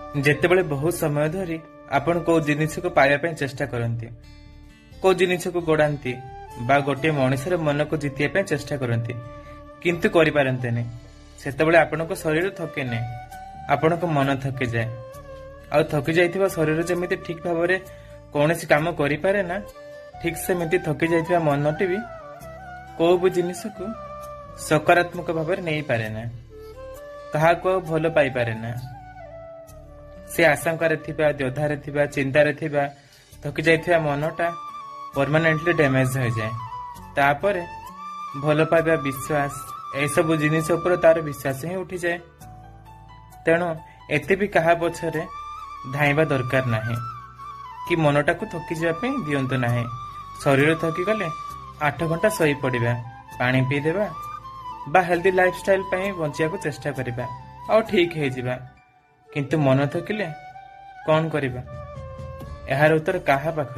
ଯେତେବେଳେ ବହୁତ ସମୟ ଧରି ଆପଣ କୋଉ ଜିନିଷକୁ ପାଇବା ପାଇଁ ଚେଷ୍ଟା କରନ୍ତି, କୋଉ ଜିନିଷକୁ ଗୋଡାନ୍ତି ବା ଗୋଟିଏ ମଣିଷର ମନକୁ ଜିତିବା ପାଇଁ ଚେଷ୍ଟା କରନ୍ତି, କିନ୍ତୁ କରିପାରନ୍ତିନି, ସେତେବେଳେ ଆପଣଙ୍କ ଶରୀର ଥକେନି, ଆପଣଙ୍କ ମନ ଥକିଯାଏ। ଆଉ ଥକି ଯାଇଥିବା ଶରୀର ଯେମିତି ଠିକ ଭାବରେ କୌଣସି କାମ କରିପାରେ ନା, ଠିକ ସେମିତି ଥକି ଯାଇଥିବା ମନଟି ବି କୋଉ ବି ଜିନିଷକୁ ସକାରାତ୍ମକ ଭାବରେ ନେଇପାରେ ନା, କାହାକୁ ଆଉ ଭଲ ପାଇପାରେ ନା। ସେ ଆଶଙ୍କାରେ ଥିବା, ଦ୍ୱଧାରେ ଥିବା, ଚିନ୍ତାରେ ଥିବା ଥକି ଯାଇଥିବା ମନଟା ପରମାନେଣ୍ଟଲି ଡ୍ୟାମେଜ ହୋଇଯାଏ। ତାପରେ ଭଲ ପାଇବା, ବିଶ୍ୱାସ, ଏସବୁ ଜିନିଷ ଉପରେ ତାର ବିଶ୍ୱାସ ହିଁ ଉଠିଯାଏ। ତେଣୁ ଏତେ ବି କାହା ପଛରେ ଧାଇଁବା ଦରକାର ନାହିଁ, କି ମନଟାକୁ ଥକିଯିବା ପାଇଁ ଦିଅନ୍ତୁ ନାହିଁ। ଶରୀର ଥକିଗଲେ 8 ଘଣ୍ଟା ଶୋଇପଡ଼ିବା, ପାଣି ପିଇଦେବା ବା ହେଲ୍ଦି ଲାଇଫଷ୍ଟାଇଲ ପାଇଁ ବଞ୍ଚିବାକୁ ଚେଷ୍ଟା କରିବା, ଆଉ ଠିକ ହେଇଯିବା। କିନ୍ତୁ ମନ ଥକିଲେ କ'ଣ କରିବା? ଏହାର ଉତ୍ତର କାହା ପାଖରେ